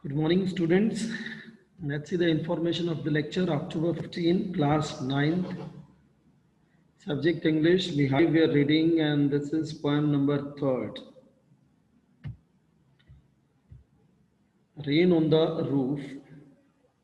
Good morning, students. Let's see the information of the lecture, October 15, class 9th, subject English. We are reading, and this is poem number 3rd. Rain on the Roof,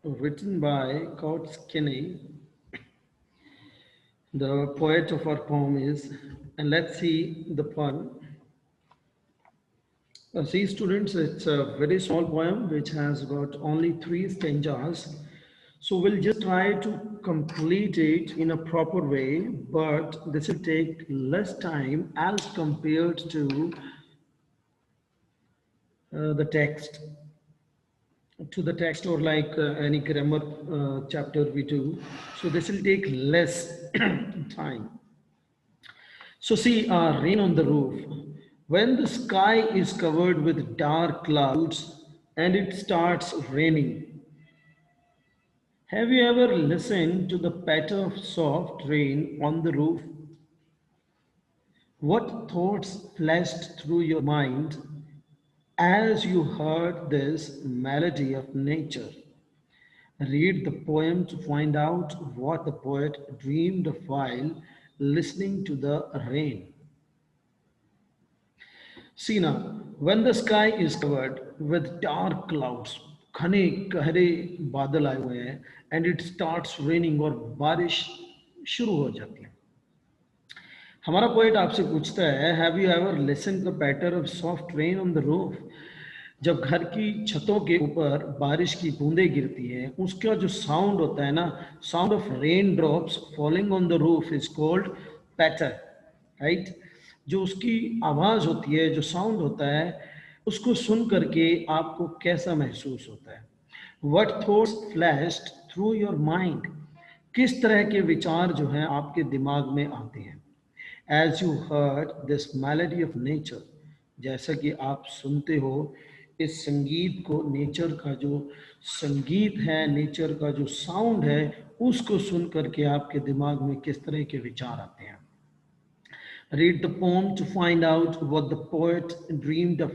written by Kurt Skinney. The poet of our poem is, and let's see the poem. See, students, it's a very small poem which has got only 3 stanzas. So we'll just try to complete it in a proper way, but this will take less time as compared to the text. To the text, or like any grammar chapter we do. So this will take less time. So see, rain on the roof. When the sky is covered with dark clouds and it starts raining, have you ever listened to the patter of soft rain on the roof? What thoughts flashed through your mind as you heard this melody of nature? Read the poem to find out what the poet dreamed of while listening to the rain. See now, when the sky is covered with dark clouds, घने गहरे बादल आए हुए हैं, and it starts raining और बारिश शुरू हो जाती है. हमारा पोएट आपसे पूछता है, have you ever listen the patter of soft rain on the roof? जब घर की छतों के ऊपर बारिश की बूंदें गिरती हैं, उसका जो साउंड होता है ना, sound of rain drops falling on the roof is called patter, right? जो उसकी आवाज़ होती है, जो साउंड होता है, उसको सुन करके आपको कैसा महसूस होता है? What thoughts flashed through your mind? किस तरह के विचार जो हैं आपके दिमाग में आते हैं? As you heard this melody of nature, जैसा कि आप सुनते हो इस संगीत को, नेचर का जो संगीत है, नेचर का जो साउंड है, उसको सुन करके आपके दिमाग में किस तरह के विचार आते हैं? Read the poem to find out what the poet dreamed of.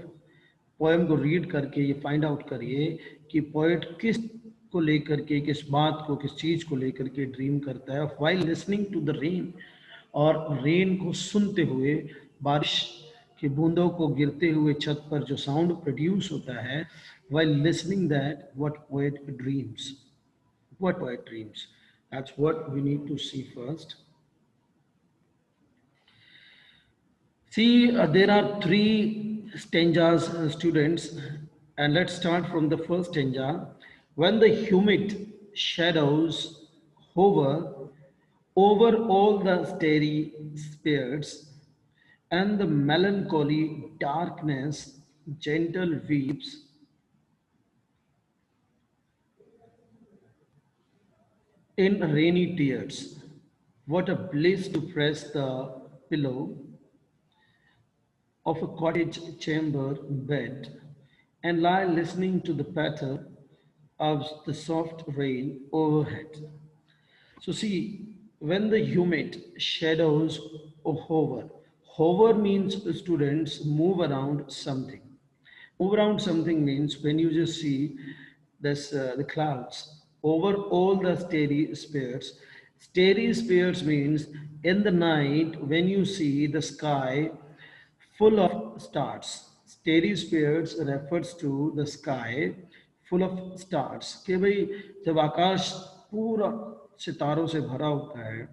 Poem को रीड करके ये फाइंड आउट करिए कि पोएट किस को लेकर के, किस बात को, किस चीज को लेकर के ड्रीम करता है. While listening to the rain, और रेन को सुनते हुए, बारिश की बूंदों को गिरते हुए छत पर जो साउंड प्रोड्यूस होता है, while listening that what poet dreams. What poet dreams? That's what we need to see first. See, there are 3 stanzas, students, and let's start from the first stanza. When the humid shadows hover over all the starry spheres, and the melancholy darkness gentle weeps, in rainy tears. What a bliss to press the pillow of a cottage chamber bed and lie listening to the patter of the soft rain overhead. So see, when the humid shadows hover, hover means, students, move around something. Move around something means when you just see this, the clouds over all the starry spheres. Starry spheres means in the night when you see the sky full of stars. Starry spheres refers to the sky full of stars. कि भाई जब आकाश पूरा सितारों से भरा होता है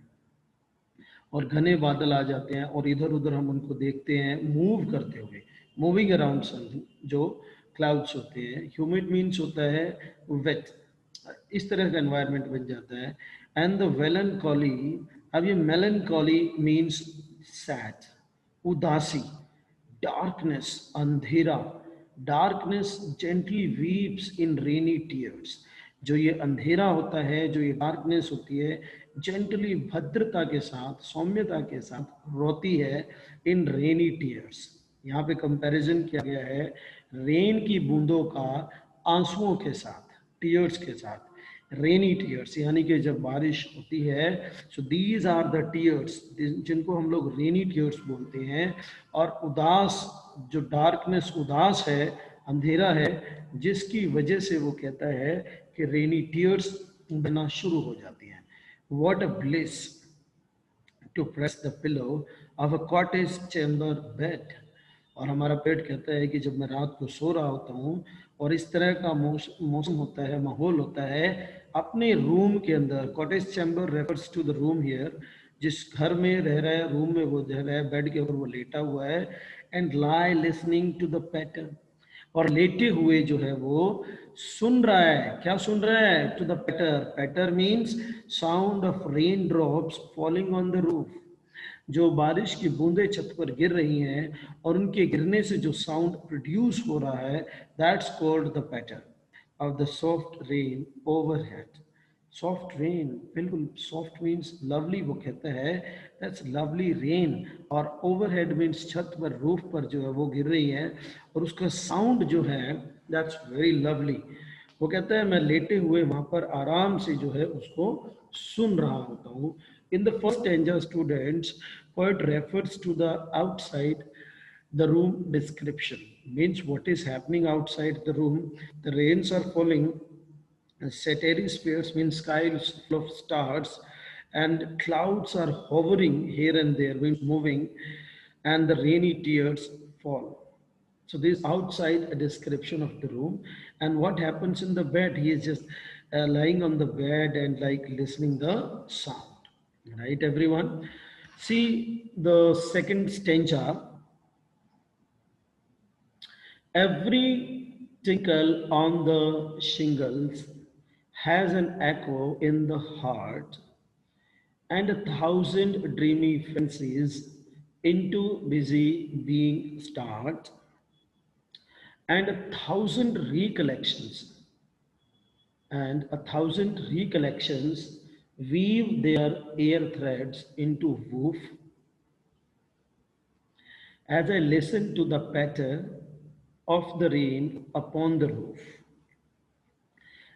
और घने बादल आ जाते हैं और इधर उधर हम उनको देखते हैं मूव करते हुए, मूविंग अराउंड समथिंग, जो क्लाउड्स होते हैं. ह्यूमिड मीन्स होता है वेट, इस तरह का एनवायरनमेंट बन जाता है. एंड द मेलनकॉली, अब ये मेलनकॉली मीन्स सैड, उदासी. डार्कनेस, अंधेरा. डार्कनेस जेंटली वीप्स इन रेनी टीयर्स. जो ये अंधेरा होता है, जो ये डार्कनेस होती है, जेंटली, भद्रता के साथ, सौम्यता के साथ रोती है इन रेनी टीयर्स. यहाँ पे कंपैरिजन किया गया है रेन की बूंदों का आंसुओं के साथ, टीयर्स के साथ. रेनी टीयर्स यानी कि जब बारिश होती है, so these are the tears जिनको हम लोग रेनी टीयर्स बोलते हैं. और उदास, जो डार्कनेस, उदास है, अंधेरा है, जिसकी वजह से वो कहता है कि रेनी टीयर्स बना शुरू हो जाती हैं। What a bliss to press the pillow of a cottage chamber bed. और हमारा पेट कहता है कि जब मैं रात को सो रहा होता हूँ और इस तरह का मौसम होता है, माहौल होता है अपने रूम के अंदर। Cottage chamber refers to the room here, जिस घर में रह रहा है, रूम में वो रह रहा है, बेड के ऊपर वो लेटा हुआ है। And lie listening to the pattern, और लेटे हुए जो है वो सुन रहा है। क्या सुन रहा है? To the patter. Patter means sound of rain drops falling on the roof, जो बारिश की बूंदें छत पर गिर रही हैं और उनके गिरने से जो साउंड प्रोड्यूस हो रहा है, that's called the patter of the soft rain overhead. Soft rain, बिल्कुल सॉफ्ट मीन्स लवली, वो कहता है दैट्स लवली रेन। और ओवरहेड मीन्स छत पर, रूफ पर जो है वो गिर रही है और उसका साउंड जो है दैट्स वेरी लवली। वो कहता है मैं लेटे हुए वहां पर आराम से जो है उसको सुन रहा होता हूँ। In the first stanza students, poet refers to the outside the room description, means what is happening outside the room. The rains are falling, satiric spheres means sky is full of stars, and clouds are hovering here and there, means moving, and the rainy tears fall. So this outside a description of the room. And what happens in the bed, he is just lying on the bed and like listening the sound, right everyone? See the second stanza. Every tinkle on the shingles has an echo in the heart, and 1,000 dreamy fancies into busy being start, and 1,000 recollections, and 1,000 recollections weave their air threads into woof. As I listen to the patter of the rain upon the roof.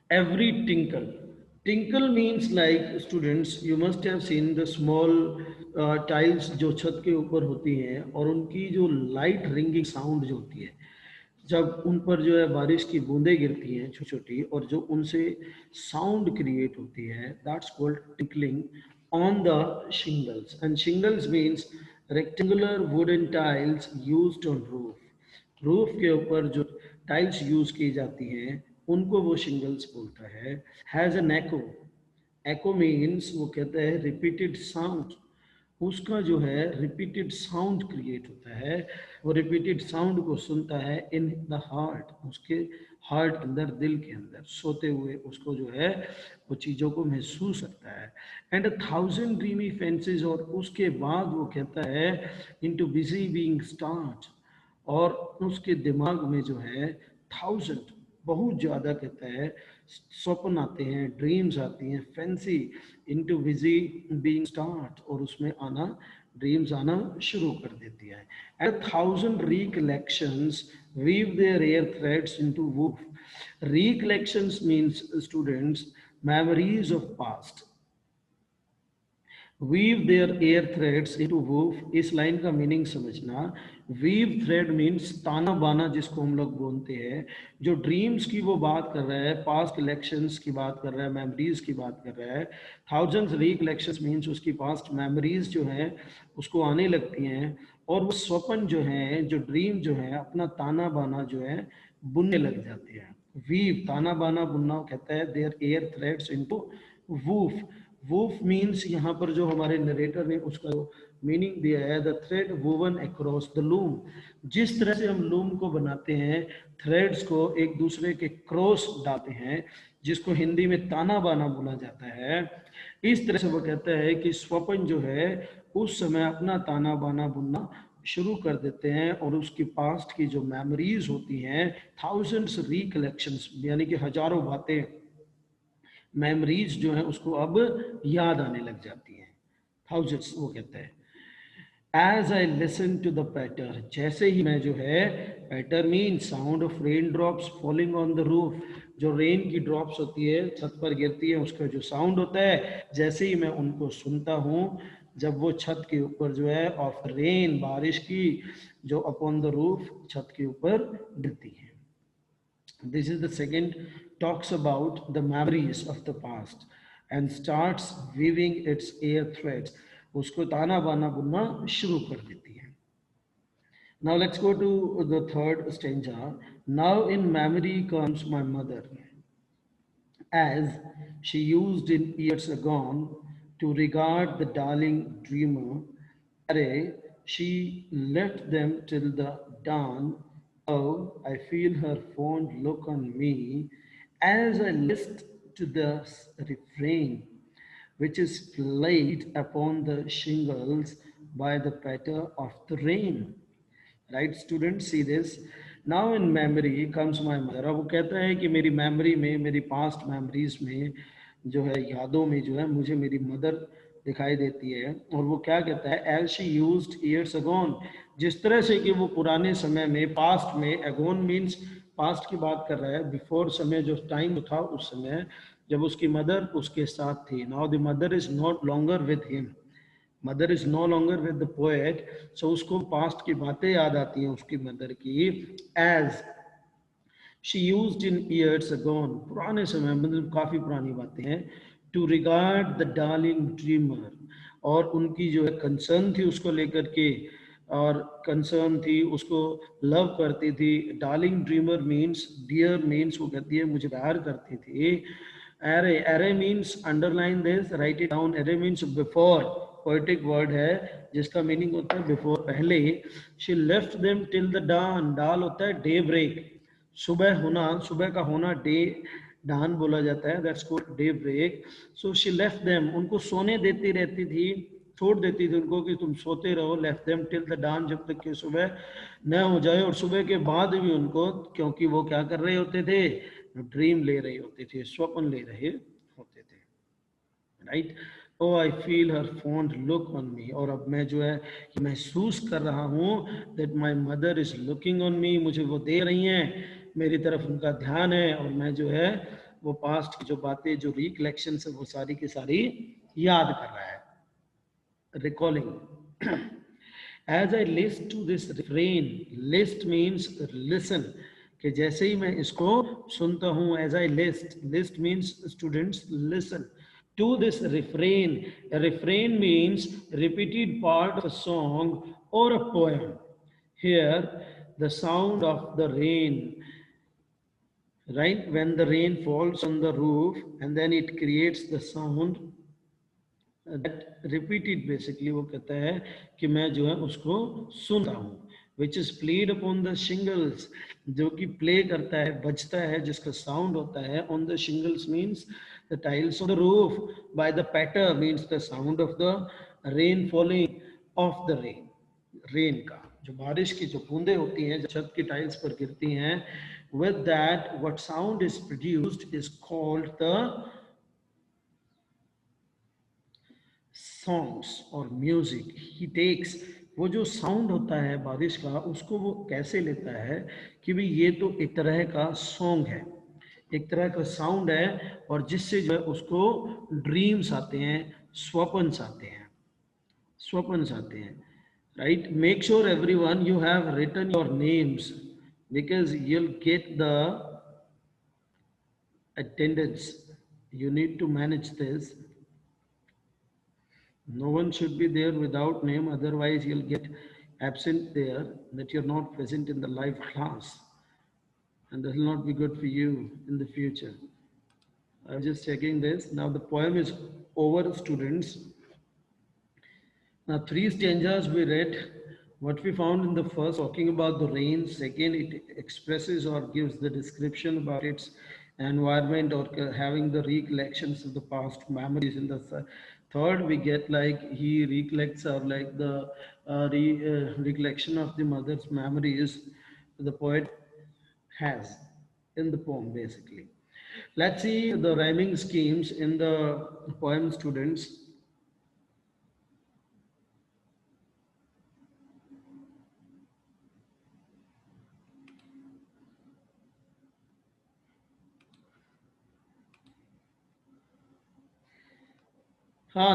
Every tinkle. Tinkle means like students, you must have seen the small tiles जो छत के ऊपर होती हैं और उनकी जो light ringing sound जो होती है जब उन पर जो है बारिश की बूंदें गिरती हैं छोटी छोटी और जो उनसे साउंड क्रिएट होती है, that's called tinkling on the shingles. And shingles means rectangular wooden tiles used on roof. Roof के ऊपर जो टाइल्स यूज की जाती हैं उनको वो शिंगल्स बोलता है। Has an echo. Echo means वो कहता है रिपीटेड साउंड, उसका जो है रिपीटेड साउंड क्रिएट होता है। वो रिपीटेड साउंड को सुनता है इन द हार्ट, उसके हार्ट के अंदर, दिल के अंदर, सोते हुए उसको जो है वो चीज़ों को महसूस करता है। एंड 1,000 ड्रीमी फेंसेज, और उसके बाद वो कहता है इनटू बिजी बीइंग स्टार्ट, और उसके दिमाग में जो है 1,000, बहुत ज़्यादा कहता है स्वप्न आते हैं, ड्रीम्स आती हैं, fancy into busy being start, और उसमें आना, ड्रीम्स आना शुरू कर देती है। And 1,000 recollections weave their air threads into woof. Recollections means students memories of past, weave their air threads into woof. इस लाइन का मीनिंग समझना। वीव थ्रेड मीन्स ताना बाना, जिसको हम लोग बोलते हैं। जो ड्रीम्स की वो बात कर रहा है, पास्ट कलेक्शंस की बात कर रहा है, मेमोरीज की बात कर रहा है। 1,000 रिकलेक्शंस मीन्स उसकी पास्ट मेमोरीज जो है उसको आने लगती हैं, और वो स्वप्न जो है, जो ड्रीम जो है, अपना ताना बाना जो है बुनने लग जाते हैं। वीव, ताना बाना बुनना, कहता है their air threads into woof. Woof means यहाँ पर जो हमारे नरेटर ने उसका मीनिंग दिया है, the thread woven across the loom. जिस तरह से हम लूम को बनाते हैं, थ्रेड्स को एक दूसरे के क्रॉस डालते हैं, जिसको हिंदी में ताना बाना बोला जाता है, इस तरह से वो कहता है कि स्वपन जो है उस समय अपना ताना बाना बुनना शुरू कर देते हैं, और उसकी पास्ट की जो मेमोरीज होती हैं, 1,000 रिकलेक्शंस यानी कि हजारों बातें, मेमोरीज जो है उसको अब याद आने लग जाती हैं, 1,000s। वो कहते हैं as I listen to the patter, जैसे ही मैं जो है, patter mean sound of rain drops falling on the roof, जो रेन की ड्रॉप्स होती है छत पर गिरती है, उसका जो साउंड होता है, जैसे ही मैं उनको सुनता हूँ, जब वो छत के ऊपर जो है ऑफ रेन, बारिश की जो अपॉन द रूफ छत के ऊपर गिरती है। This is the second, talks about the memories of the past and starts weaving its air threads. उसको ताना बाना बुनना शुरू कर देती है. Now let's go to the third stanza. Now in memory comes my mother, as she used in years agone to regard the darling dreamer. Array, she left them till the dawn. Oh, I feel her fond look on me as I list to the refrain which is played upon the shingles by the patter of the rain. Right student see this now in memory comes my mother. अब वो कहता है कि मेरी memory में, मेरी past memories में जो है, यादों में जो है, मुझे मेरी मदर दिखाई देती है. और वो क्या कहता है, एज शी यूज्ड ईयर्स अगोन, जिस तरह से कि वो पुराने समय में, पास्ट में, अगोन मीन्स पास्ट की बात कर रहा है, बिफोर समय जो टाइम था उस समय जब उसकी मदर उसके साथ थी. Now the mother is not longer with him, mother is no longer with the poet. So उसको पास्ट की बातें याद आती हैं उसकी मदर की. As she used in years agone, पुराने समय, मतलब काफ़ी पुरानी बातें हैं. To regard the darling dreamer, और उनकी जो है कंसर्न थी उसको लेकर के, और कंसर्न थी, उसको लव करती थी. Darling dreamer means, dear means, वो कहती है मुझे प्यार करती थी. Ere, ere means underline this, write it down. Ere means before, poetic word है जिसका मीनिंग होता है बिफोर, पहले. She left them till the dawn, डाल होता है डे ब्रेक, सुबह होना, सुबह का होना डे, डान बोला जाता है, that's called daybreak. So she left them, उनको सोने देती रहती थी, छोड़ देती थी उनको कि तुम सोते रहो. लेफ्ट देम टिल द डान, जब तक कि सुबह न हो जाए. और सुबह के बाद भी उनको, क्योंकि वो क्या कर रहे होते थे, ड्रीम ले रहे होते थे, स्वप्न ले रहे होते थे. Right. Oh I feel her fond look on me, और अब मैं जो है महसूस कर रहा हूँ that my mother is looking on me, मुझे वो देख रही हैं, मेरी तरफ उनका ध्यान है, और मैं जो है वो पास्ट की जो बातें, जो रिकलेक्शन है, वो सारी की सारी याद कर रहा है. Recalling. As I list to this refrain, list means listen, कि जैसे ही मैं इसको सुनता हूँ, as I list, list means students listen to this refrain. A refrain means repeated part of a song or a poem. Here, the sound of the rain, right? When the rain falls on the roof and then it creates the sound that repeated, basically वो कहता है कि मैं जो है उसको सुनता हूँ. which is played upon the shingles, जो कि प्ले करता है, बजता है, जिसका साउंड होता है. on the shingles means the tiles of the roof, by the patter means the sound of the rain falling, of the rain, rain का, जो बारिश की जो बूंदें होती हैं, जो छत की टाइल्स पर गिरती हैं, with that what sound is produced is called the songs और म्यूजिक. ही टेक्स, वो जो साउंड होता है बारिश का, उसको वो कैसे लेता है कि भाई ये तो एक तरह का सॉन्ग है, एक तरह का साउंड है, और जिससे जो है उसको ड्रीम्स आते हैं, स्वप्न आते हैं, स्वप्न आते हैं. Right. Make sure everyone you have written your names, because you'll get the attendance. You need to manage this. No one should be there without name, otherwise you'll get absent there, that you're not present in the live class. And that will not be good for you in the future. I'm just checking this. Now the poem is over, students. Now three stanzas we read. What we found in the first, talking about the rain. Second, it expresses or gives the description about its environment, or having the recollections of the past memories. In the third, we get like he recollects, or like the recollection of the mother's memories the poet has in the poem, basically. Let's see the rhyming schemes in the poem, students.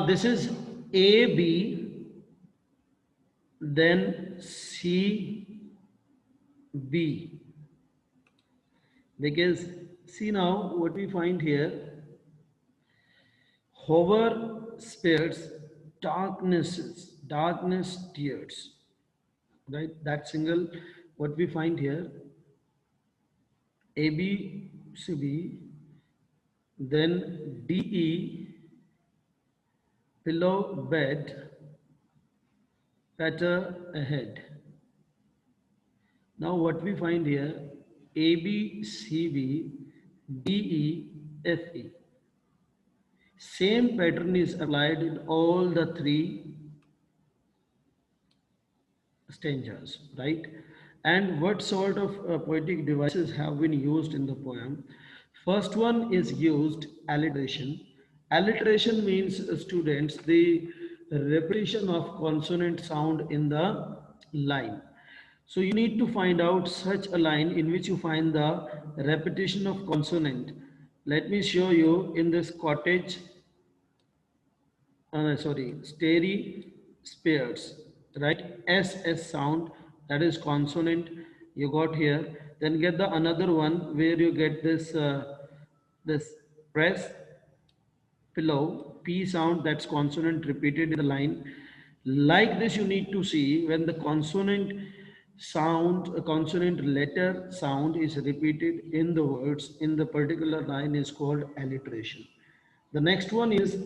This is A, B, then C, B. Because see now what we find here, hover spirits, darkness tears, right? That single, what we find here, A B C B, then D E, pillow bed, better ahead. Now what we find here, A B C B D E F E. Same pattern is applied in all the three stanzas, right? And what sort of poetic devices have been used in the poem? First one is used alliteration. Alliteration means students the repetition of consonant sound in the line. So you need to find out such a line in which you find the repetition of consonant. Let me show you in this cottage, starry spares, right? SS sound, that is consonant you got here. Then get the another one where you get this press pillow, P sound, that's consonant repeated in the line. Like this, you need to see when the consonant sound, a consonant letter sound is repeated in the words in the particular line is called alliteration. The next one is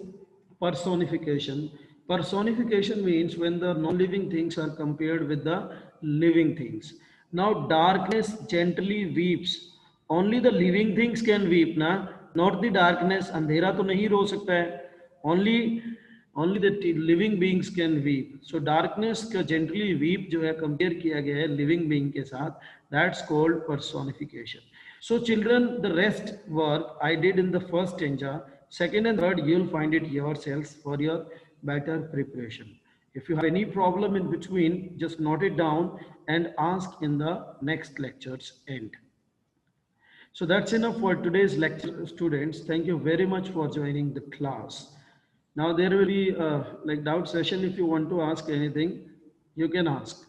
personification. Personification means when the non-living things are compared with the living things. Now darkness gently weeps. Only the living things can weep, na? Not the darkness. अंधेरा तो नहीं रो सकता है. Only the living beings can weep. So darkness का gently weep जो है compare किया गया है living being के साथ. That's called personification. So children, the rest work I did in the first stanza. Second and third, you'll find it yourselves for your better preparation. If you have any problem in between, just note it down and ask in the next lecture's end. So that's enough for today's lecture, students. Thank you very much for joining the class. Now there will be like doubt session. If you want to ask anything, you can ask.